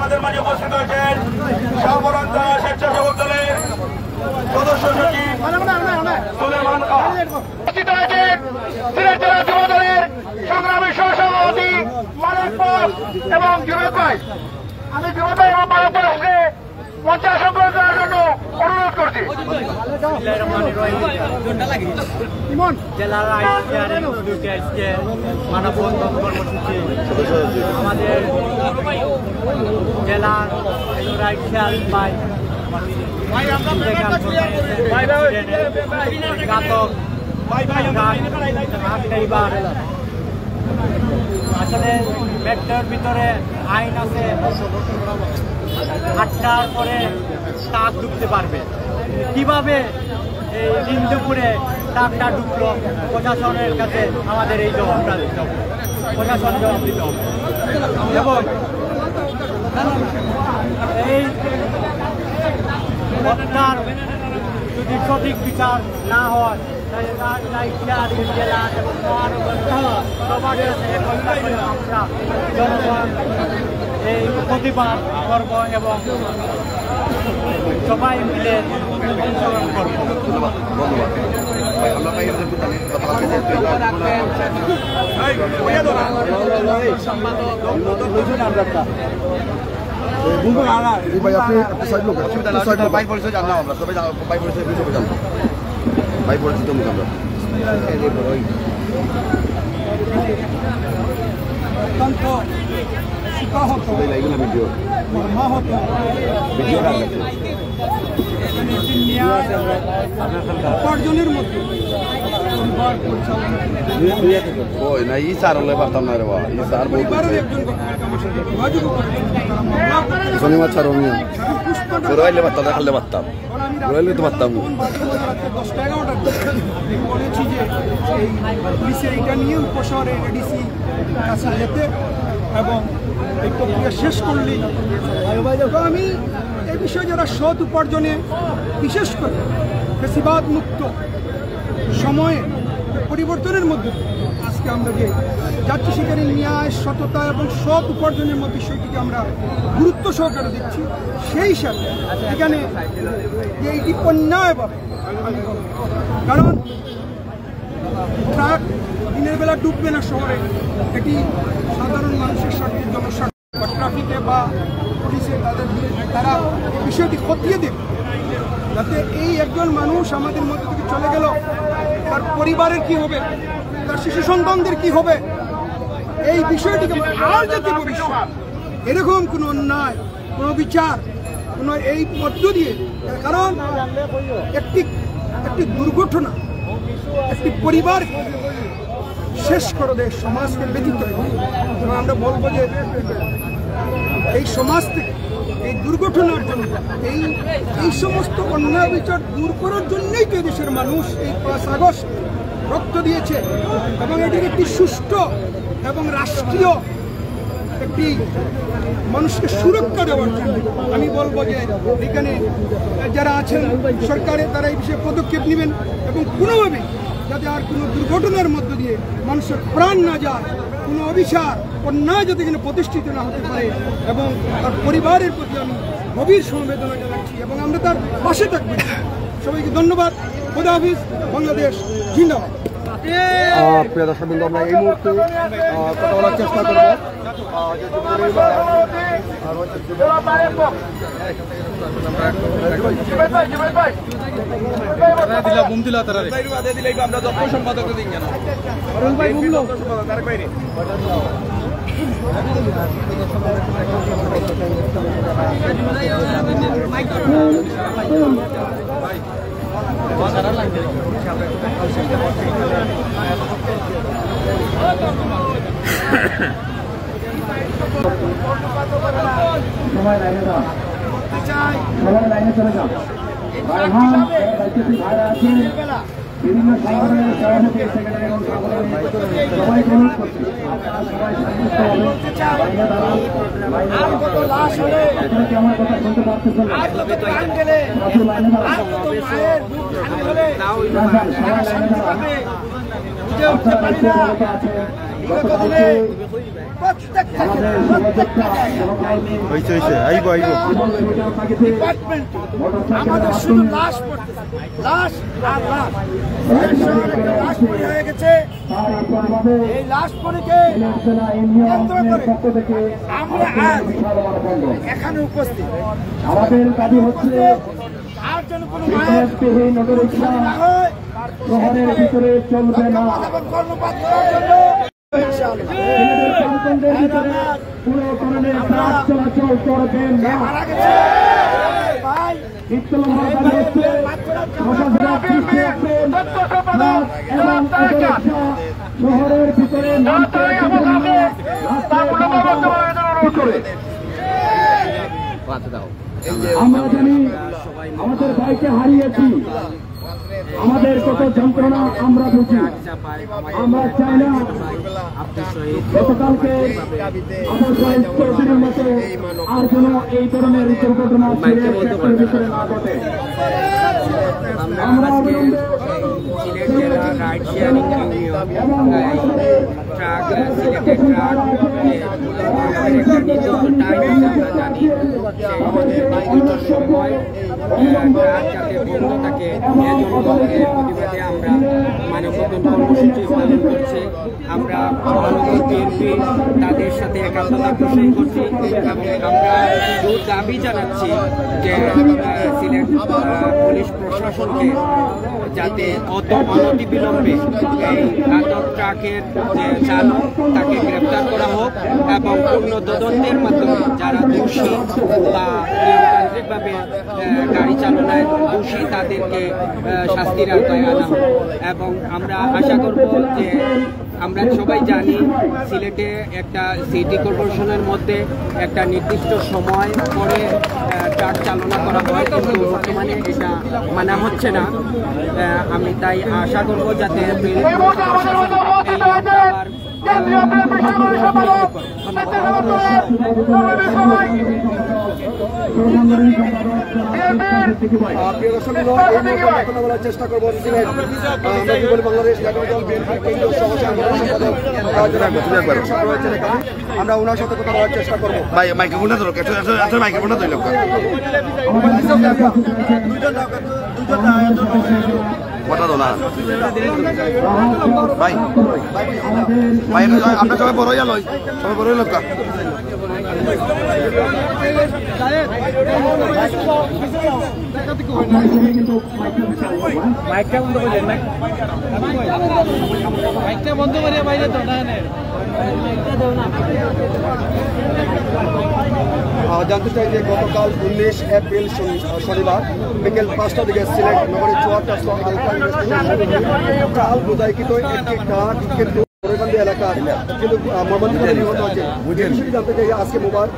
আমাদের মাঝে উপস্থিত হয়েছেন শাহপরান্তা স্বেচ্ছাসেবক দলের সদস্য সচিব সুলেমান খান, উপস্থিত হয়েছেন সিলেট জেলা যুব দলের সংগ্রামী সহসভাপতি মানিক বস এবং জুবেদ ভাই। আমি জুবেদ ভাই এবং মানিক বসকে মঞ্চে আসন করার জন্য অনুরোধ করছি। জেলার মানববন্ধন কর্মসূচি আমাদের জেলার আসলে মেট্রোর ভিতরে আইন আছে 8টার পরে ট্রাক ঢুকতে পারবে। কিভাবে এই দিন দুপুরে ট্রাকটা ঢুকলো, প্রশাসনের কাছে আমাদের এই জবাবটা দিতে হবে, প্রশাসন জবাব দিতে হবে। এবং এই হত্যার যদি সঠিক বিচার না হয় জেলা এবং সবার আমরা জনগণ এই প্রতিবাদ করব এবং সবাই মিলে অংশগ্রহণ করব। ভাই পরিচিত মুখ আমরা অত্যন্ত শিক্ষাহত মর্মাহত উপার্জনের মধ্যে পরিবারের একজন শনিবার ছাড়ো আমি ঘুরাইলে পারতাম দেখালে পারতাম ঘুরাইলে তো পারতাম বলেছি যে পুলিশের এটা নিয়ে উপশহরে এডিসি কাছে যেতে এবং এই প্রক্রিয়া শেষ করলেই আমি এই বিষয়ে যারা সৎ উপার্জনে বিশেষ করে ফেসিবাদ মুক্ত সময়ে পরিবর্তনের মধ্যে আজকে আমরা যে যাচ্ছি সেখানে ন্যায় সততা এবং সৎ উপার্জনের মধ্যে বিষয়টিকে আমরা গুরুত্ব সহকারে দিচ্ছি। সেই সাথে এখানে যে এইটি অন্যায়ভাবে, কারণ ট্রাক দিনের বেলা ডুববে না শহরে, এটি সাধারণ মানুষের স্বার্থে জনস্বার্থে বা ট্রাফিকে বা পুলিশে তারা বিষয়টি খতিয়ে দেবে, যাতে এই একজন মানুষ আমাদের মধ্যে থেকে চলে গেল তার পরিবারের কি হবে, তার শিশু সন্তানদের কি হবে, এই বিষয়টিকে আর যাতে ভবিষ্যৎ এরকম কোনো অন্যায়, কোনো বিচার, কোনো এই মধ্য দিয়ে, কারণ একটি দুর্ঘটনা একটি পরিবার শেষ করে দেয়, সমাজকে ব্যতীত। এবং আমরা বলবো যে এই সমাজ থেকে এই দুর্ঘটনার জন্য এই সমস্ত অন্যায় বিচার দূর করার জন্যই তো দেশের মানুষ এই 5 আগস্ট রক্ত দিয়েছে এবং এটির একটি সুষ্ঠু এবং রাষ্ট্রীয় একটি মানুষকে সুরক্ষা দেওয়ার জন্য আমি বলবো যে এখানে যারা আছেন সরকারে তারা এই বিষয়ে পদক্ষেপ নেবেন এবং কোনোভাবে যাতে আর কোনো দুর্ঘটনার মধ্য দিয়ে মানুষের প্রাণ না যায়, কোনো অবিচার অন্যায় যাতে এখানে প্রতিষ্ঠিত না হতে পারে, এবং তার পরিবারের প্রতি আমি গভীর সমবেদনা জানাচ্ছি এবং আমরা তার পাশে থাকবো। সবাইকে ধন্যবাদ। খোদা হাফিজ। বাংলাদেশ জিন্দাবাদ। প্রিয় দর্শকবৃন্দ, আমরা এই মুহূর্তে কথা বলার চেষ্টা করবো সবাই লাইনে যাও, সবাই লাইনে চলে যাও। ভাইরা আছেন বিভিন্ন সংগঠনের সভাপতি, সেক্রেটারি এবং সবাই অনুরোধ করছে আপনারা সবাই কি আমার কথা শুনতে পারতেছেন? সবাই লাইনে আছে বিগত দিনে প্রত্যেকটা ডিপার্টমেন্ট আমাদের শুধু লাশ পড়তেছে, লাশ আর লাশ। লাশ পরি হয়ে গেছে। এই লাশ পরিকে কেন্দ্র করে আমরা আজ এখানে উপস্থিত। আমাদের দাবি হচ্ছে আর যেন কোনো মায়ের না হয়, শহরের ভিতরে চলবে না। কর্ণপাত করার জন্য পুরো ধরনের ট্রাক চলাচল করবে না। মারা গেছে ভাই, শহরের ভিতরে আমরা জানি আমাদের ভাইকে হারিয়েছি, আমাদের কত যন্ত্রণা আমরা বুঝি। আমরা চাই না গতকালকে চৌধুরীর মতো আর যেন এই ধরনের দুর্ঘটনা ভিতরে না ঘটে। আমরা প্রতিবাদে আমরা মানববন্ধন কর্মসূচি পালন করছি। আমরা মহানগর বিএনপি তাদের সাথে একাত্মতা পোষণ করছি এবং আমরা জোর দাবি জানাচ্ছি যে সিলেট পুলিশ প্রশাসনকে যাতে অনতিবিলম্বে এই ঘাতক ট্রাকের যে চালক তাকে গ্রেপ্তার করা হোক এবং পূর্ণ তদন্তের মাধ্যমে যারা দোষী বা নিয়মতান্ত্রিকভাবে গাড়ি চালনায় দোষী তাদেরকে শাস্তির আওতায় আনা হোক। এবং আমরা আশা করব যে আমরা সবাই জানি সিলেটে একটা সিটি কর্পোরেশনের মধ্যে একটা নির্দিষ্ট সময় পরে ট্রাক চালনা করা হয়, কিন্তু বর্তমানে এটা মানা হচ্ছে না। আমি তাই আশা করব যাতে চেষ্টা করবো বাংলাদেশ আমরা ওনার সাথে কথা বলার চেষ্টা করবো। ভাই মাইক্রোফোনটা ধরো, মাইক্রোফোনটা ধরল কথা তোলা ভাই ভাই আপনার সবাই বড় লয়, সবাই বড় লোক মাইকটা বন্ধ করে মাইকটা বন্ধ করে বাইরে তো জানতে চাই যে গতকাল 19 এপ্রিল শনিবার বিকেল 5টার দিকে সিলেট নগরী চুয়াট্টা হাল বোঝাইকৃত একটি ট্রাক কিন্তু এলাকা কিন্তু মর্মান্তিকভাবে নিহত হয়েছে। বিষয়টি জানতে চাই আজকে মোবাইল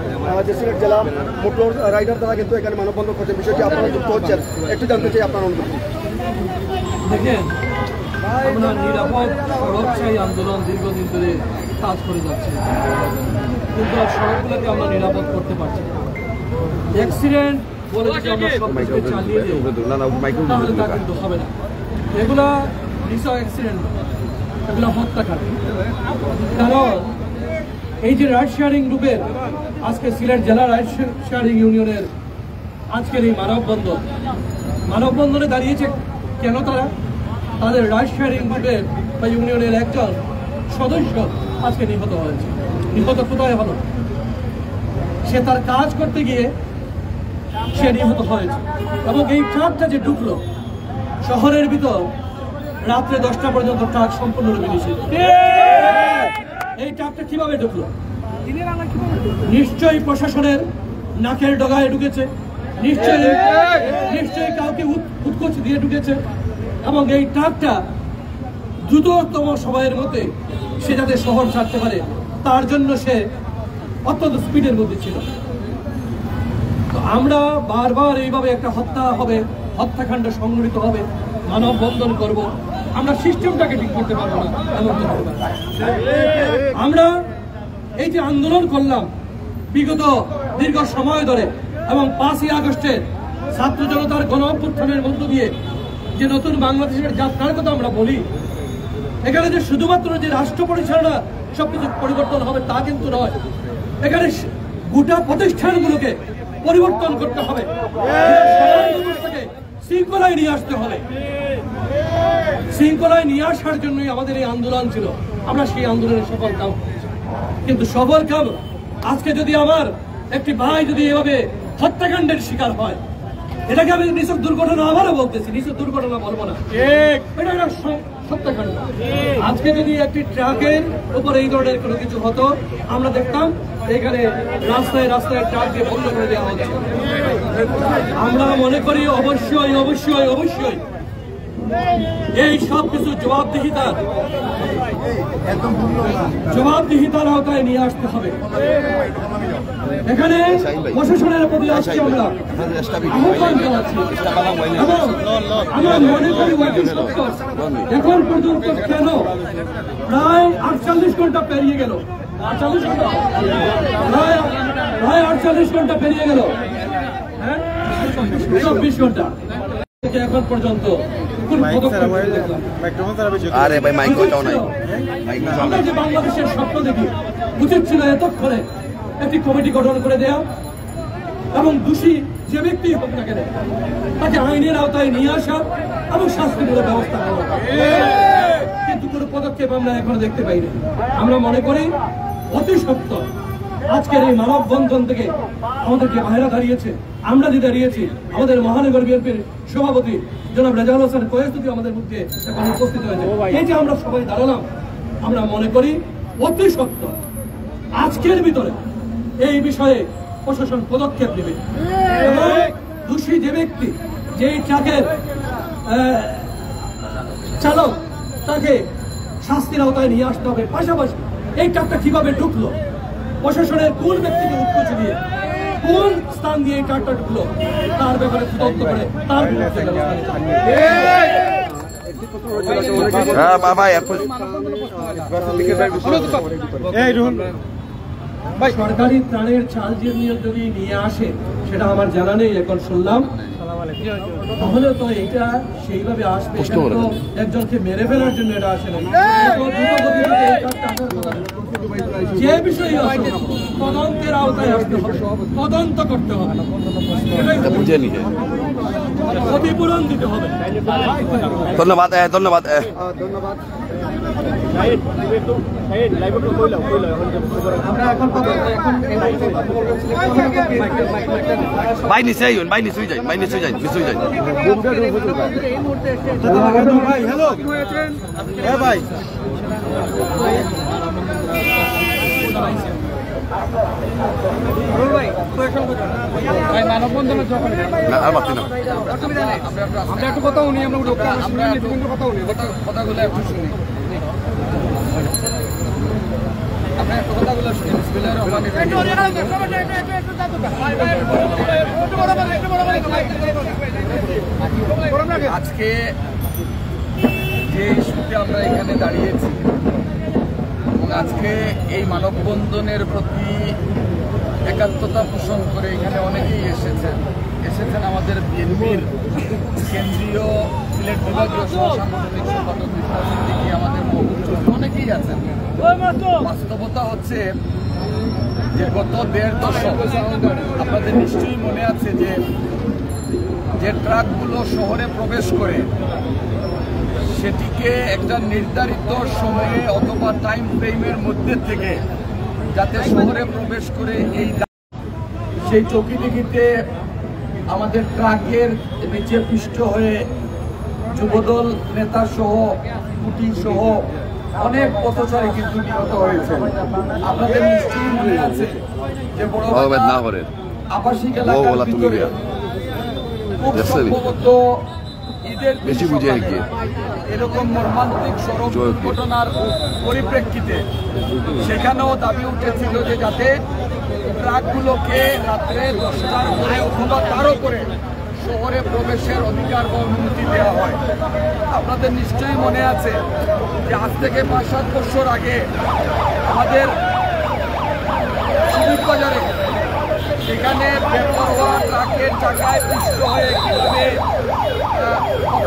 যে সিলেট জেলা মোটর রাইডার দ্বারা কিন্তু এখানে মানববন্ধন করছে, বিষয়টি আপনারা যুক্ত হচ্ছেন, একটু জানতে চাই আপনার অনুভূতি। দেখেন, আমরা নিরাপদ সড়ক চাই আন্দোলন দীর্ঘদিন ধরে কাজ করে যাচ্ছে, কিন্তু সড়কগুলোকে আমরা নিরাপদ করতে পারছি না। অ্যাক্সিডেন্ট বলে যদি আমরা সব কিছু চালিয়ে দিই তাহলে তা কিন্তু হবে না। এগুলা রিক্সা অ্যাক্সিডেন্ট, এগুলো হত্যাকাণ্ড। কারণ এই যে রাইড শেয়ারিং গ্রুপের আজকে সিলেট জেলা রাইড শেয়ারিং ইউনিয়নের আজকের এই মানববন্ধনে দাঁড়িয়েছে কেন? তাদের রাইড শেয়ারিং গ্রুপের বা ইউনিয়নের একজন সদস্য আজকে নিহত হয়েছে। নিহত কোথায় হলো? সে তার কাজ করতে গিয়ে সে নিহত হয়েছে। এবং এই ট্রাকটা যে ঢুকলো শহরের ভিতর রাত্রে 10টা পর্যন্ত ট্রাক সম্পূর্ণরূপে নিষিদ্ধ। এই ট্রাকটা কিভাবে ঢুকলো? নিশ্চয়ই প্রশাসনের নাকের ডগায় ঢুকেছে, নিশ্চয়ই কাউকে উৎকোচ দিয়ে ঢুকেছে। এবং এই ট্রাকটা দ্রুততম সময়ের মধ্যে সে যাতে শহর ছাড়তে পারে তার জন্য সে অত্যন্ত স্পিডের মধ্যে ছিল। তো আমরা বারবার এইভাবে একটা হত্যাকাণ্ড সংঘটিত হবে, মানববন্ধন করব, আমরা সিস্টেমটাকে ঠিক করতে পারবো না। আমরা এই যে আন্দোলন করলাম বিগত দীর্ঘ সময় ধরে এবং 5ই আগস্টের ছাত্র জনতার গণ অভ্যুত্থানের মধ্য দিয়ে যে নতুন বাংলাদেশের যাত্রার কথা আমরা বলি, এখানে যে শুধুমাত্র যে রাষ্ট্র পরিচালনা সবকিছু পরিবর্তন হবে তা কিন্তু নয়। এখানে গোটা প্রতিষ্ঠানগুলোকে পরিবর্তন করতে হবে, শৃঙ্খলায় নিয়ে আসতে হবে। শৃঙ্খলায় নিয়ে আসার জন্যই আমাদের এই আন্দোলন ছিল। আমরা সেই আন্দোলনের সফল কাম, কিন্তু সফল কাম আজকে যদি আমার একটি ভাই যদি এভাবে হত্যাকাণ্ডের শিকার হয়, এটাকে আমি নিছক দুর্ঘটনা আবারও বলতেছি, নিছক দুর্ঘটনা বলবো না, এটা একটা হত্যাকাণ্ড। আজকে যদি একটি ট্রাকের উপর এই ধরনের কোনো কিছু হতো, আমরা দেখতাম এখানে রাস্তায় রাস্তায় ট্রাক দিয়ে বন্ধ করে দেওয়া হচ্ছে। আমরা মনে করি অবশ্যই অবশ্যই অবশ্যই এই সব কিছু জবাবদিহিতার আওতায় নিয়ে আসতে হবে। এখানে প্রশাসনের প্রতি আজকে আমরা আহ্বান জানাচ্ছি এবং আমরা মনে করি এখন পর্যন্ত কেন প্রায় 48 ঘন্টা পেরিয়ে গেল, প্রায় 48 ঘন্টা পেরিয়ে গেল, 24 ঘন্টা এখন পর্যন্ত আমরা যে বাংলাদেশের স্বপ্ন দেখি, উচিত ছিল এতক্ষণে একটি কমিটি গঠন করে দেয়া এবং দোষী যে ব্যক্তি হোক না কেন তাকে আইনের আওতায় নিয়ে আসা এবং শাস্তিমূলক ব্যবস্থা করা, কিন্তু কোনো পদক্ষেপ আমরা এখনো দেখতে পাইনি। আমরা মনে করি অতি সত্য আজকের এই মানববন্ধন থেকে আমাদেরকে বাইরে দাঁড়িয়েছে, আমরা যে দাঁড়িয়েছি, আমাদের মহানগর বিএনপির সভাপতি জনাব রেজাউল হোসেন কোয়েস যদি আমাদের মধ্যে এখন উপস্থিত হয়েছে, এই যে আমরা সবাই দাঁড়ালাম, আমরা মনে করি অতি সত্য আজকের ভিতরে এই বিষয়ে প্রশাসন পদক্ষেপ নেবে এবং দোষী যে ব্যক্তি, যে ট্রাকের চালক, তাকে শাস্তির আওতায় নিয়ে আসতে হবে। পাশাপাশি এই ট্রাকটা কিভাবে ঢুকলো, প্রশাসনের কোন ব্যক্তিকে উৎকোচ দিয়ে, কোন স্থান দিয়ে এই ট্রাকটা ঢুকলো, তার ব্যাপারে তদন্ত করে তার বিরুদ্ধে ব্যবস্থা সরকারি ত্রাণের চাল যদি নিয়ে আসে, সেটা আমার জানা নেই, এখন শুনলাম, তাহলে তো এটা সেইভাবে আসবে, একজনকে মেরে ফেলার জন্য এটা আসে না। যে বিষয়ে তদন্তের আওতায় আসতে হবে, তদন্ত করতে হবে, ক্ষতিপূরণ দিতে হবে। ধন্যবাদ ধন্যবাদ। ভাই নিচে আইন, ভাই নিচুই যাই, ভাই নিচুই যাই, নিচুই যাই। হ্যালো ভাই, মানববন্ধনের যখন আমরা একটু কথা শুনি, আমরা কথাগুলো একটু শুনি, আজকে যে ইস্যুতে আমরা এখানে দাঁড়িয়েছি এবং আজকে এই মানববন্ধনের প্রতি একাত্মতা পোষণ করে এখানে অনেকেই এসেছেন আমাদের বিএনপির কেন্দ্রীয় সিলেট বিভাগীয় সাংগঠনিক সম্পাদক সিদ্দিকী, আমাদের অনেকেই আছেন। বাস্তবতা হচ্ছে যে গত 1.5 দশক আপনাদের নিশ্চয়ই মনে আছে যে ট্রাকগুলো শহরে প্রবেশ করে সেটিকে একটা নির্ধারিত সময়ে অথবা টাইম ফ্রেমের মধ্যে থেকে যাতে শহরে প্রবেশ করে সেই চৌকিডিগিতে আমাদের ট্রাকের নিচে পিষ্ট হয়ে যুবদল নেতা সহ কুটি সহ অনেক পথচারী কিন্তু নিহত হয়েছে। আপনাদের নিশ্চয়ই মনে আছে যে বড় আবাসিক এলাকার ভিতরে খুব সম্ভবত ঈদের এরকম মর্মান্তিক সড়ক দুর্ঘটনার পরিপ্রেক্ষিতে সেখানেও দাবি উঠেছিল যে যাতে ট্রাকগুলোকে রাত্রে 10টার পরে অথবা তারও করে শহরে প্রবেশের অধিকার বা অনুমতি দেওয়া হয়। আপনাদের নিশ্চয়ই মনে আছে যে আজ থেকে 5-7 বছর আগে আমাদের সিভিক বাজারে সেখানে বেপরোয়া ট্রাকের চাকায় পিষ্ট হয়ে কীভাবে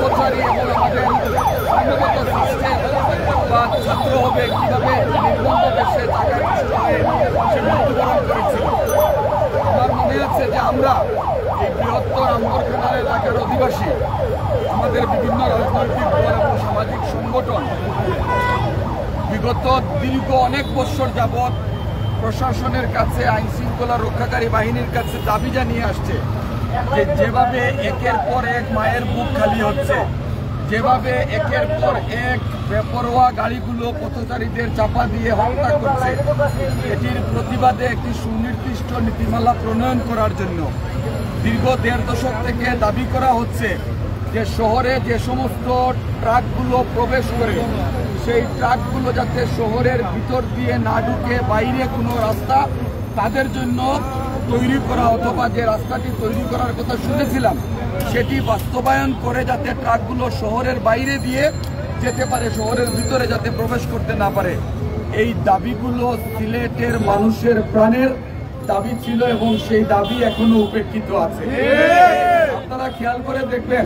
পথচারী এবং আমাদের সম্ভবত সিস্টেম বা ছাত্র হবে কীভাবে নির্বন্ধ থেকে সে মৃত্যুবরণ করেছিল। আমার মনে আছে যে আমরা এই বৃহত্তর আম্বরখানার এলাকার অধিবাসী, আমাদের বিভিন্ন রাজনৈতিক দল এবং সামাজিক সংগঠন বিগত দীর্ঘ অনেক বছর যাবৎ প্রশাসনের কাছে, আইন শৃঙ্খলা রক্ষাকারী বাহিনীর কাছে দাবি জানিয়ে আসছে যে যেভাবে একের পর এক মায়ের বুক খালি হচ্ছে, যেভাবে একের পর এক বেপরোয়া গাড়িগুলো পথচারীদের চাপা দিয়ে হত্যা করছে, এটির প্রতিবাদে একটি সুনির্দিষ্ট নীতিমালা প্রণয়ন করার জন্য দীর্ঘ 1.5 দশক থেকে দাবি করা হচ্ছে যে শহরে যে সমস্ত ট্রাকগুলো প্রবেশ করে সেই ট্রাকগুলো যাতে শহরের ভিতর দিয়ে না ঢুকে বাইরে কোনো রাস্তা তাদের জন্য তৈরি করা, অথবা যে রাস্তাটি তৈরি করার কথা শুনেছিলাম সেটি বাস্তবায়ন করে যাতে ট্রাকগুলো শহরের বাইরে দিয়ে যেতে পারে, শহরের ভিতরে যাতে প্রবেশ করতে না পারে। এই দাবিগুলো সিলেটের মানুষের প্রাণের দাবি ছিল এবং সেই দাবি এখনো উপেক্ষিত আছে। আপনারা খেয়াল করে দেখবেন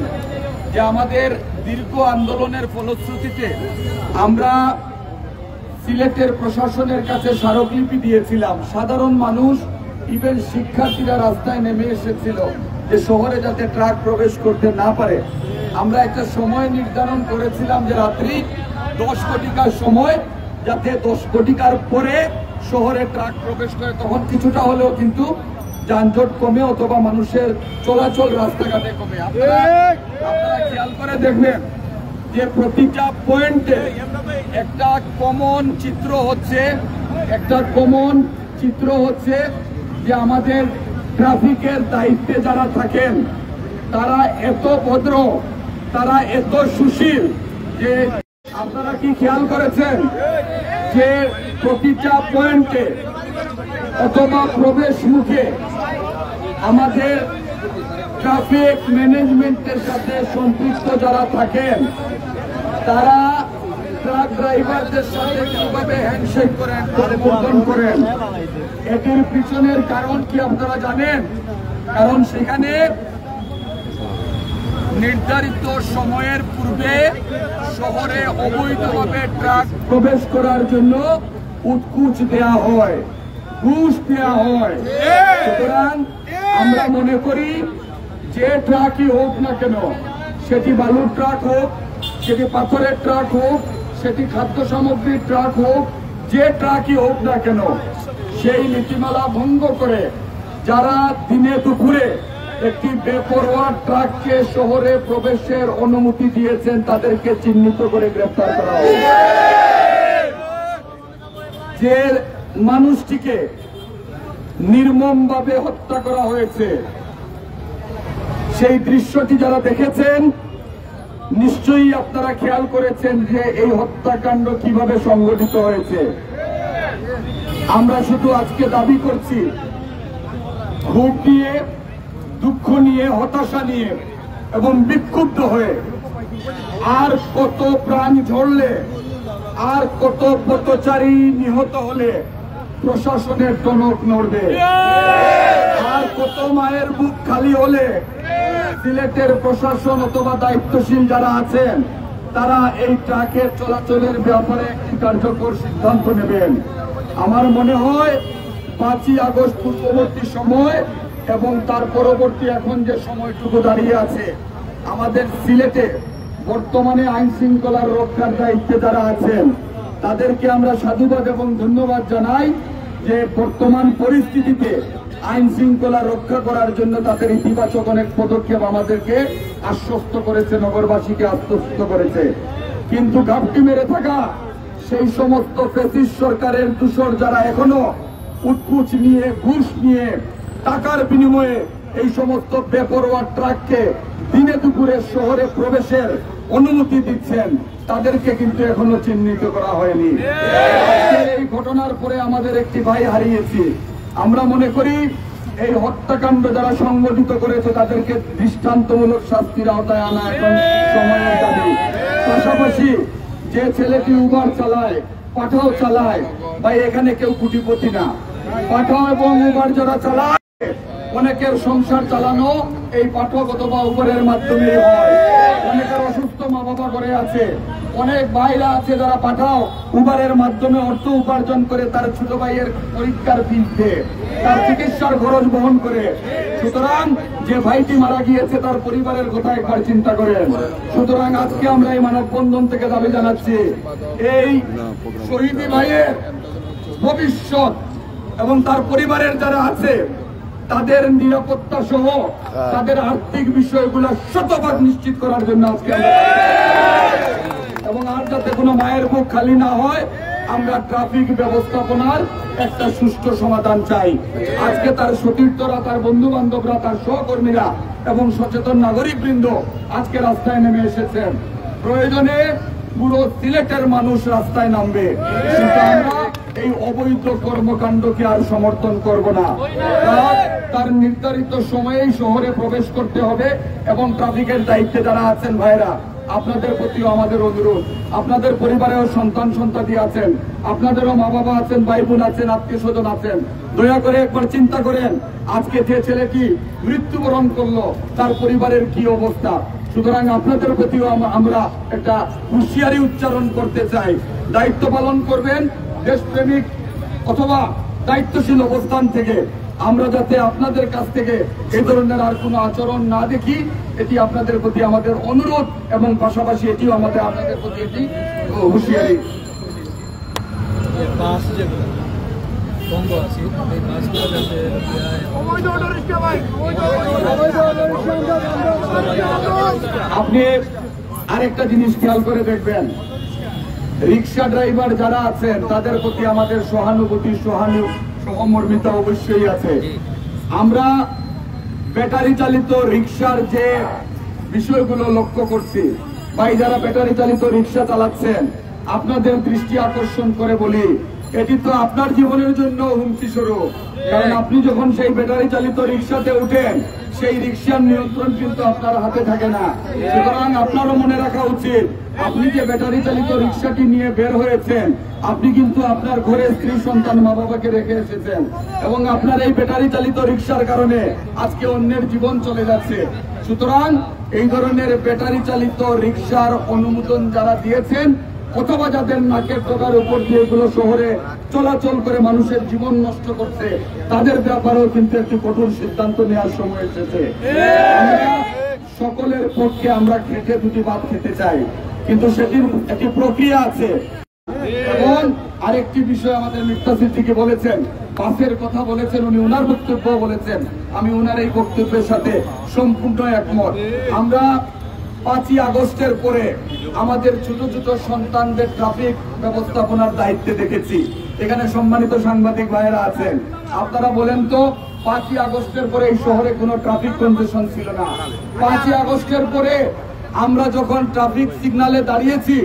যে আমাদের দীর্ঘ আন্দোলনের ফলশ্রুতিতে আমরা সিলেটের প্রশাসনের কাছে স্মারকলিপি দিয়েছিলাম। সাধারণ মানুষ, ইভেন শিক্ষার্থীরা রাস্তায় নেমে এসেছিল যে শহরে যাতে ট্রাক প্রবেশ করতে না পারে। আমরা একটা সময় নির্ধারণ করেছিলাম যে রাত্রি 10 কোটিকার সময়, যাতে 10 কোটিকার পরে শহরে ট্রাক প্রবেশ করে, তখন কিছুটা হলেও কিন্তু যানজট কমে অথবা মানুষের চলাচল রাস্তাঘাটে কমে। আপনারা খেয়াল করে দেখবেন যে প্রতিটা পয়েন্টে একটা কমন চিত্র হচ্ছে যে আমাদের ট্রাফিকের দায়িত্বে যারা থাকেন তারা এত ভদ্র, তারা এত সুশীল যে আপনারা কি খেয়াল করেছেন যে প্রতিটা পয়েন্টে অথবা প্রবেশ মুখে আমাদের ট্রাফিক ম্যানেজমেন্টের সাথে সম্পৃক্ত যারা থাকেন তারা ট্রাক ড্রাইভারদের সাথে কিভাবে হ্যান্ডশেক করেন, অনুমোদন করেন। এটির পিছনের কারণ কি আপনারা জানেন? কারণ সেখানে নির্ধারিত সময়ের পূর্বে শহরে অবৈধভাবে ট্রাক প্রবেশ করার জন্য উৎকুচ দেয়া হয়, ঘুষ দেয়া হয়। সুতরাং আমরা মনে করি যে ট্রাকই হোক না কেন, সেটি বালুর ট্রাক হোক, সেটি পাথরের ট্রাক হোক, সেটি খাদ্য সামগ্রীর ট্রাক হোক, যে ট্রাকই হোক না কেন, সেই নীতিমালা ভঙ্গ করে যারা দিনে দুপুরে একটি বেপরোয়া ট্রাককে শহরে প্রবেশের অনুমতি দিয়েছেন তাদেরকে চিহ্নিত করে গ্রেফতার করা হবে। যে মানুষটিকে নির্মমভাবে হত্যা করা হয়েছে সেই দৃশ্যটি যারা দেখেছেন নিশ্চয়ই আপনারা খেয়াল করেছেন যে এই হত্যাকাণ্ড কিভাবে সংঘটিত হয়েছে। আমরা শুধু আজকে দাবি করছি, ক্ষোভ নিয়ে, দুঃখ নিয়ে, হতাশা নিয়ে এবং বিক্ষুব্ধ হয়ে আর কত প্রাণ ঝরলে, আর কত পথচারী নিহত হলে প্রশাসনের টনক নড়বে, আর কত মায়ের বুক খালি হলে সিলেটের প্রশাসন অথবা দায়িত্বশীল যারা আছেন তারা এই ট্রাকের চলাচলের ব্যাপারে একটি কার্যকর সিদ্ধান্ত নেবেন। আমার মনে হয় 5ই আগস্ট পূর্ববর্তী সময় এবং তার পরবর্তী এখন যে সময়টুকু দাঁড়িয়ে আছে, আমাদের সিলেটে বর্তমানে আইন শৃঙ্খলার রক্ষার দায়িত্বে যারা আছেন তাদেরকে আমরা সাধুবাদ এবং ধন্যবাদ জানাই যে বর্তমান পরিস্থিতিতে আইন শৃঙ্খলা রক্ষা করার জন্য তাদের ইতিবাচক অনেক পদক্ষেপ আমাদেরকে আশ্বস্ত করেছে, নগরবাসীকে আশ্বস্ত করেছে। কিন্তু ঘাপটি মেরে থাকা সেই সমস্ত ফ্যাসিস্ট সরকারের দূষর যারা এখনো উৎকুচ নিয়ে, ঘুষ নিয়ে, টাকার বিনিময়ে এই সমস্ত বেপরোয়া ট্রাককে দিনে দুপুরে শহরে প্রবেশের অনুমতি দিচ্ছেন, তাদেরকে কিন্তু এখনো চিহ্নিত করা হয়নি। এই ঘটনার পরে আমাদের একটি ভাই হারিয়েছি। আমরা মনে করি এই হত্যাকাণ্ড যারা সংগঠিত করেছে তাদেরকে দৃষ্টান্তমূলক শাস্তির আওতায় আনা এখন সময়ের দাবি। পাশাপাশি যে ছেলেটি উবার চালায়, পাঠাও চালায়, ভাই এখানে কেউ কোটিপতি না, পাঠাও এবং উবার যারা চালায় অনেকের সংসার চালানো এই পাঠক অথবা উপরের মাধ্যমে হয়। অনেকের অসুস্থ মা বাবা করে আছে, অনেক ভাইরা আছে যারা পাঠাও উবারের মাধ্যমে অর্থ উপার্জন করে তার ছোট ভাইয়ের পরীক্ষার ফিস দেয়, তার চিকিৎসার খরচ বহন করে। সুতরাং যে ভাইটি মারা গিয়েছে তার পরিবারের কথা একবার চিন্তা করেন। সুতরাং আজকে আমরা এই মানববন্ধন থেকে দাবি জানাচ্ছি, এই শহীদি ভাইয়ের ভবিষ্যৎ এবং তার পরিবারের যারা আছে তাদের নিরাপত্তা সহ তাদের আর্থিক বিষয়গুলো শতভাগ নিশ্চিত করার জন্য আজকে এবং আর যাতে কোনো মায়ের বুক খালি না হয়, আমরা ট্রাফিক ব্যবস্থাপনার একটা সুষ্ঠু সমাধান চাই। আজকে তার সতীর্থরা, তার বন্ধু বান্ধবরা, তার সহকর্মীরা এবং সচেতন নাগরিকবৃন্দ আজকে রাস্তায় নেমে এসেছেন। প্রয়োজনে পুরো সিলেটের মানুষ রাস্তায় নামবে, কিন্তু আমরা এই অবৈধ কর্মকাণ্ডকে আর সমর্থন করব না। তার নির্ধারিত সময়েই শহরে প্রবেশ করতে হবে এবং ট্রাফিকের দায়িত্বে যারা আছেন ভাইরা, আপনাদের প্রতিও আমাদের অনুরোধ, আপনাদের পরিবারেও সন্তান সন্ততি আছেন, আপনাদেরও মা বাবা আছেন, ভাই বোন আছেন, আত্মীয় স্বজন আছেন, দয়া করে একবার চিন্তা করেন আজকে যে ছেলেটি মৃত্যুবরণ করলো তার পরিবারের কি অবস্থা। সুতরাং আপনাদের প্রতিও আমরা একটা হুঁশিয়ারি উচ্চারণ করতে চাই, দায়িত্ব পালন করবেন দেশপ্রেমিক অথবা দায়িত্বশীল অবস্থান থেকে। আমরা যাতে আপনাদের কাছ থেকে এই ধরনের আর কোনো আচরণ না দেখি, এটি আপনাদের প্রতি আমাদের অনুরোধ এবং পাশাপাশি এটিও আমাদের আপনাদের প্রতি এটি হুঁশিয়ারি। আপনি আরেকটা জিনিস খেয়াল করে দেখবেন, রিক্সা ড্রাইভার যারা আছেন তাদের প্রতি আমাদের সহানুভূতি সহমর্মিতা অবশ্যই আছে। আমরা ব্যাটারি চালিত রিক্সার যে বিষয়গুলো লক্ষ্য করছি, ভাই যারা ব্যাটারি চালিত রিক্সা চালাচ্ছেন আপনাদের দৃষ্টি আকর্ষণ করে বলি, এটি তো আপনার জীবনের জন্য হুমকি স্বরূপ। কারণ আপনি যখন সেই ব্যাটারি চালিত রিক্সাতে উঠেন সেই রিক্সার নিয়ন্ত্রণ কিন্তু আপনার হাতে থাকে না। সুতরাং আপনারও মনে রাখা উচিত, আপনি যে ব্যাটারি চালিত রিক্সাটি নিয়ে বের হয়েছেন আপনি কিন্তু আপনার ঘরে স্ত্রী সন্তান মা বাবাকে রেখে এসেছেন এবং আপনার এই ব্যাটারি চালিত রিক্সার কারণে আজকে অন্যের জীবন চলে যাচ্ছে। সুতরাং এই ধরনের ব্যাটারি চালিত রিক্সার অনুমোদন যারা দিয়েছেন অথবা যাদের নাকের টোকার উপর দিয়ে এগুলো শহরে চলাচল করে মানুষের জীবন নষ্ট করছে তাদের ব্যাপারেও কিন্তু একটি কঠোর সিদ্ধান্ত নেওয়ার সময় এসেছে। সকলের পক্ষে আমরা খেতে দুটি ভাত খেতে চাই, কিন্তু সেটির একটি প্রক্রিয়া আছে। এবং আরেকটি বিষয় আমাদের মির্জা সিদ্দিকী বলেছেন, পাসের কথা বলেছেন, উনি ওনার বক্তব্য বলেছেন, আমি ওনার এই বক্তব্যের সাথে সম্পূর্ণ একমত। আমরা 5ই আগস্টের পরে আমাদের ছোট ছোট সন্তানদের ট্রাফিক ব্যবস্থাপনার দায়িত্বে দেখেছি। এখানে সম্মানিত সাংবাদিক ভাইয়েরা আছেন, আপনারা বলেন তো 5ই আগস্টের পরে এই শহরে কোনো ট্রাফিক কনজেশন ছিল না। 5ই আগস্টের পরে আমরা যখন ট্রাফিক সিগন্যালে দাঁড়িয়েছি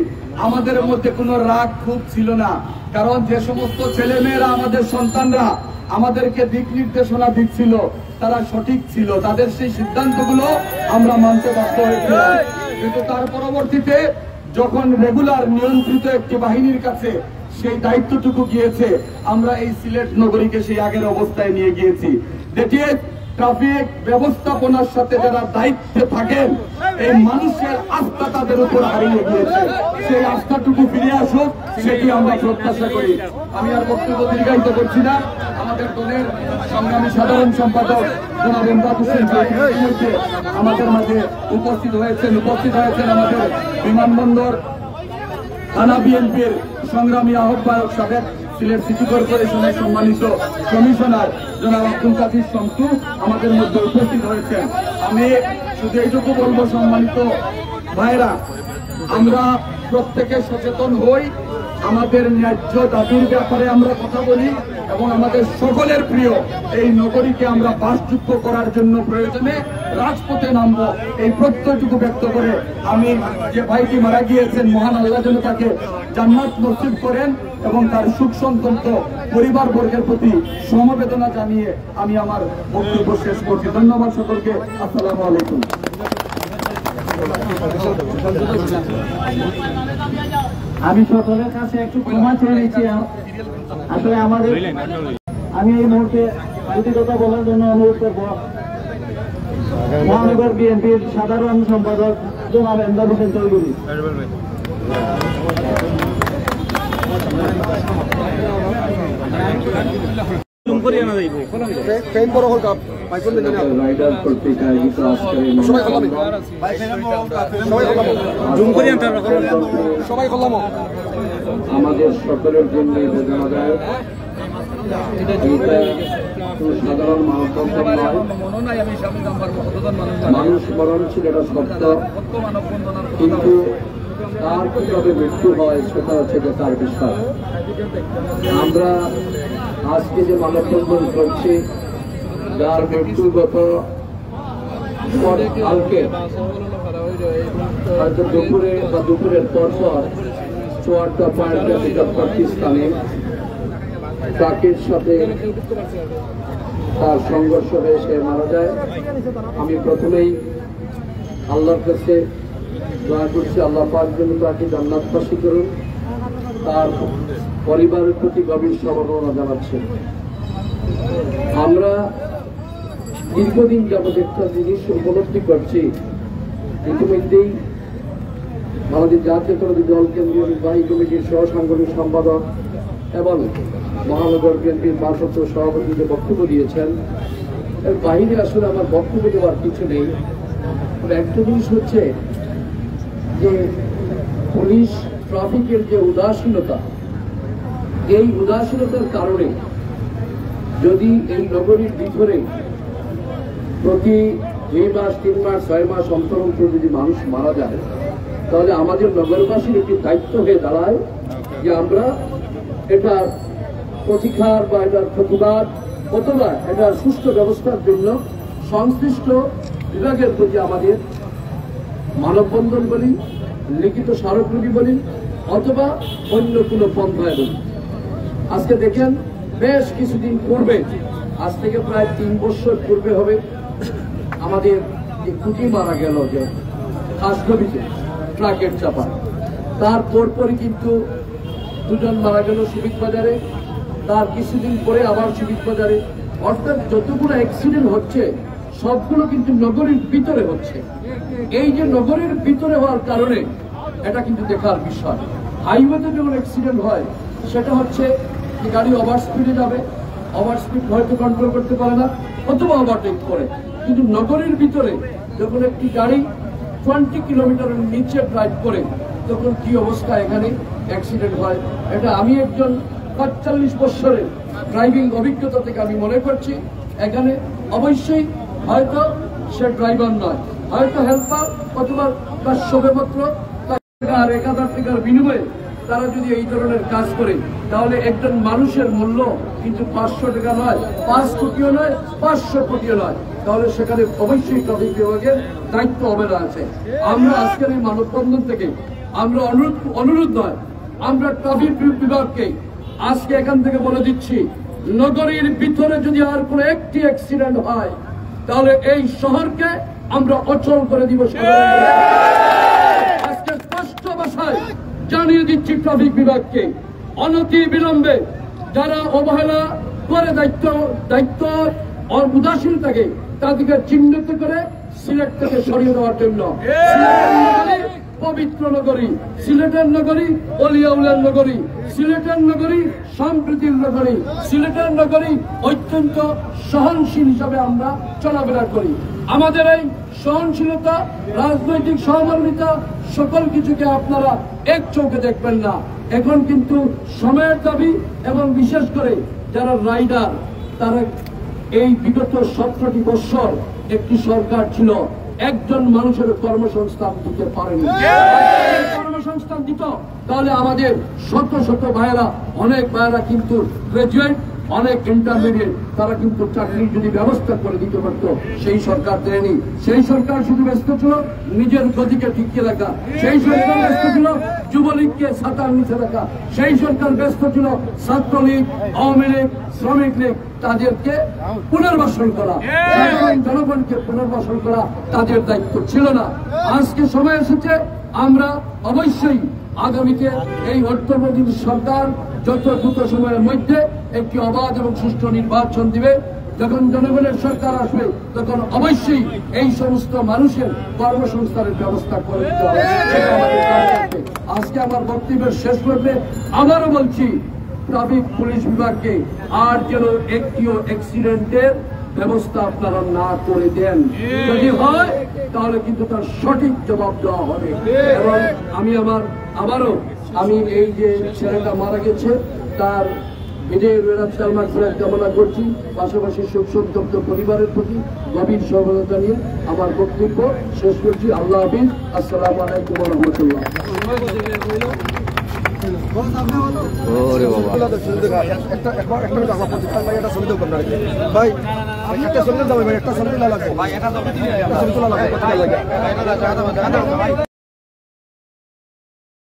আমাদের মধ্যে কোনো রাগ ক্ষোভ ছিল না, কারণ যে সমস্ত ছেলে মেয়েরা আমাদের সন্তানরা আমাদেরকে দিক নির্দেশনা দিচ্ছিল তারা সঠিক ছিল, তাদের সেই সিদ্ধান্তগুলো আমরা মানতে বাধ্য হয়েছিলাম। কিন্তু তার পরবর্তীতে যখন রেগুলার নিয়ন্ত্রিত একটি বাহিনীর কাছে সেই দায়িত্বটুকু গিয়েছে, আমরা এই সিলেট নগরীকে সেই আগের অবস্থায় নিয়ে গিয়েছি। দেখিয়ে ট্রাফিক ব্যবস্থাপনার সাথে যারা দায়িত্বে থাকেন এই মানুষের আস্থা তাদের উপর হারিয়ে গিয়েছে, সেই আস্থাটুকু ফিরে আসুক সেটি আমরা প্রত্যাশা করি। আমি আর বক্তব্য দীর্ঘায়িত করছি না। আমাদের দলের সংগ্রামী সাধারণ সম্পাদক জনাব ইমদাদ হোসেন আমাদের মাঝে উপস্থিত হয়েছেন আমাদের বিমানবন্দর থানা বিএনপির সংগ্রামী আহ্বায়ক সাবেক সিলেট সিটি কর্পোরেশনের সম্মানিত কমিশনার জনাব আব্দুল কাদির শমসু আমাদের মধ্যে উপস্থিত হয়েছেন। আমি শুধু এইটুকু বলবো, সম্মানিত ভাইরা, আমরা প্রত্যেকে সচেতন হই, আমাদের ন্যায্য দাবির ব্যাপারে আমরা কথা বলি এবং আমাদের সকলের প্রিয় এই নগরীকে আমরা বাসযোগ্য করার জন্য প্রয়োজনে রাজপথে নামবো, এই প্রত্যয়টুকু ব্যক্ত করে আমি যে ভাইটি মারা গিয়েছেন মহান আল্লাহ যেন তাকে জান্নাত নসিব করেন এবং তার সুখ সন্তত পরিবার বর্গের প্রতি সমবেদনা জানিয়ে আমি আমার বক্তব্য শেষ করছি। ধন্যবাদ সকলকে। আসসালামু আলাইকুম। আমি সকলের কাছে একটু ক্ষমা চেয়ে নিচ্ছি। আসলে আমি এই মুহূর্তে দুটি কথা বলার জন্য অনুরোধ করব মহানগর বিএনপির সাধারণ সম্পাদক জনাব এমদাদ হোসেন চৌধুরী। আমাদের সকলের জন্য বেদনাদায়ক, সাধারণ মানুষ মরণ ছিল এটা সত্য, কিন্তু তার কিভাবে মৃত্যু হয় সেটা হচ্ছে যে তার বিষয়। আমরা আজকে যে মানববন্ধন করছি, যার মৃত্যুগত কালকে হয়তো দুপুরে বা দুপুরের পর চুয়াড্ডা পয়েন্টের নিকটবর্তী স্থানে ট্রাকের সাথে তার সংঘর্ষ হয়ে সে মারা যায়। আমি প্রথমেই আল্লাহর কাছে দোয়া করছি, আল্লাহ পাক যেন তাকে জান্নাতবাসী করুন। তার পরিবারের প্রতি গভীর সমবেদনা জানাচ্ছি। আমরা দীর্ঘদিন যাবৎ একটা জিনিস উপলব্ধি করছি, ইতিমধ্যেই আমাদের জাতীয়তাবাদী দল কেন্দ্রীয় নির্বাহী কমিটির সহ সাংগঠনিক সম্পাদক এবং মহানগর বিএনপির ভারপ্রাপ্ত সভাপতি যে বক্তব্য দিয়েছেন, এর বাহিরে আসলে আমার বক্তব্য দেওয়ার কিছু নেই। একটা জিনিস হচ্ছে যে পুলিশ ট্রাফিকের যে উদাসীনতা, এই উদাসীনতার কারণে যদি এই নগরীর ভিতরে প্রতি 2 মাস 3 মাস 6 মাস অন্তর অন্তর যদি মানুষ মারা যায়, তাহলে আমাদের নগরবাসীর একটি দায়িত্ব হয়ে দাঁড়ায় যে আমরা এটার প্রতিকার বা এটার প্রতিবাদ অথবা এটার সুষ্ঠু ব্যবস্থার জন্য সংশ্লিষ্ট বিভাগের প্রতি আমাদের মানববন্ধন বলি, লিখিত স্মারকলিপি বলি অথবা অন্য কোনো পন্থায় বলি। আজকে দেখেন বেশ কিছুদিন পূর্বে, আজ থেকে প্রায় 3 বছর পূর্বে হবে, আমাদের যে কুটি মারা গেল যে খাসনবীতে ট্রাকের চাপা, তার পরপরই কিন্তু 2 জন মারা গেল সুবিক বাজারে, তার কিছুদিন পরে আবার সুবিক বাজারে। অর্থাৎ যতগুলো অ্যাক্সিডেন্ট হচ্ছে সবগুলো কিন্তু নগরীর ভিতরে হচ্ছে। এই যে নগরীর ভিতরে হওয়ার কারণে এটা কিন্তু দেখার বিষয়। হাইওয়েতে যখন অ্যাক্সিডেন্ট হয় সেটা হচ্ছে যে গাড়ি ওভার স্পিডে যাবে, ওভার স্পিড হয়তো কন্ট্রোল করতে পারে না অথবা ওভারটেক করে। কিন্তু নগরীর ভিতরে যখন একটি গাড়ি 20 কিলোমিটারের নিচে ড্রাইভ করে তখন কি অবস্থা এখানে অ্যাক্সিডেন্ট হয়। এটা আমি একজন 45 বছরের ড্রাইভিং অভিজ্ঞতা থেকে আমি মনে করছি, এখানে অবশ্যই হয়তো সে ড্রাইভার নয়, হয়তো হেল্পার অথবা তার সবেমাত্র 1000 টাকার বিনিময়ে তারা যদি এই ধরনের কাজ করে, তাহলে একজন মানুষের মূল্য কিন্তু 500 টাকা নয়, 5 কোটিও নয়, 500 কোটিও নয়। তাহলে সেখানে অবশ্যই ট্রাফিক বিভাগের দায়িত্ব অবহেলা আছে। আমরা আজকের এই মানববন্ধন থেকে আমরা অনুরোধ নয়, আমরা ট্রাফিক বিভাগকে আজকে এখান থেকে বলে দিচ্ছি, নগরীর ভিতরে যদি আর কোনো একটি অ্যাক্সিডেন্ট হয় তাহলে এই শহরকে আমরা অচল করে দিব। আজকে স্পষ্ট ভাষায় জানিয়ে দিচ্ছি ট্রাফিক বিভাগকে, অনতি বিলম্বে যারা অবহেলা করে দায়িত্ব উদাসীন থাকে তাদেরকে চিহ্নিত করে সিলেট থেকে সরিয়ে দেওয়ার জন্য। পবিত্র নগরী, সিলেটের নগরী অলিয়াউলের নগরী, সিলেটের নগরী সম্প্রীতির নগরী, সিলেটের নগরী অত্যন্ত সহনশীল হিসাবে আমরা চলাফেরা করি। আমাদের এই সহনশীলতা, রাজনৈতিক সহমর্মিতা সকল কিছুকে আপনারা এক চোখে দেখবেন না। এখন কিন্তু সময়ের দাবি এবং বিশেষ করে যারা রাইডার, তারা এই বিগত 17টি বছর একটি সরকার ছিল, একজন মানুষের কর্মসংস্থান দিতে পারেনি। কর্মসংস্থান দিত তাহলে আমাদের শত শত ভাইয়েরা, অনেক ভাইয়েরা কিন্তু গ্রাজুয়েট, অনেক ইন্টারমিডিয়েট, তারা কিন্তু চাকরির যদি ব্যবস্থা করে দিতে পারত, সেই সরকার দেয়নি। সেই সরকার শুধু ব্যস্ত ছিল নিজের গতিকে টিকিয়ে রাখা, সেই সরকার ব্যস্ত ছিল যুবলীগকে ছাতার নিচে রাখা, সেই সরকার ব্যস্ত ছিল ছাত্রলীগ, আওয়ামী লীগ, শ্রমিক লীগ, তাদেরকে পুনর্বাসন করা, জনগণকে পুনর্বাসন করা তাদের দায়িত্ব ছিল না। আজকে সময় এসেছে, আমরা অবশ্যই আগামীতে এই অর্থনৈতিক সরকার যত দ্রুত সময়ের মধ্যে একটি অবাধ এবং সুষ্ঠু নির্বাচন দিবে, যখন জনগণের সরকার আসবে তখন অবশ্যই এই সমস্ত মানুষের কর্মসংস্থানের ব্যবস্থা করে দিতে হবে। সেটা আমাদের কাজ থাকবে। আজকে আমার বক্তব্যের শেষ করতে আবারও বলছি, ট্রাফিক পুলিশ বিভাগকে আর যেন একটিও অ্যাক্সিডেন্টের ব্যবস্থা আপনারা না করে দেন। যদি হয় তাহলে কিন্তু তার সঠিক জবাব দেওয়া হবে। এবং আমি এই যে ছেলেটা মারা গেছে তার কামনা করছি, পাশাপাশি শোক সন্তপ্ত পরিবারের প্রতি গভীর সহযোগিতা নিয়ে আমার বক্তব্য শেষ করছি। আল্লাহ হাফিজ। আসসালামু আলাইকুম ওয়া রাহমাতুল্লাহ। ভাই একটা ছবি লাগে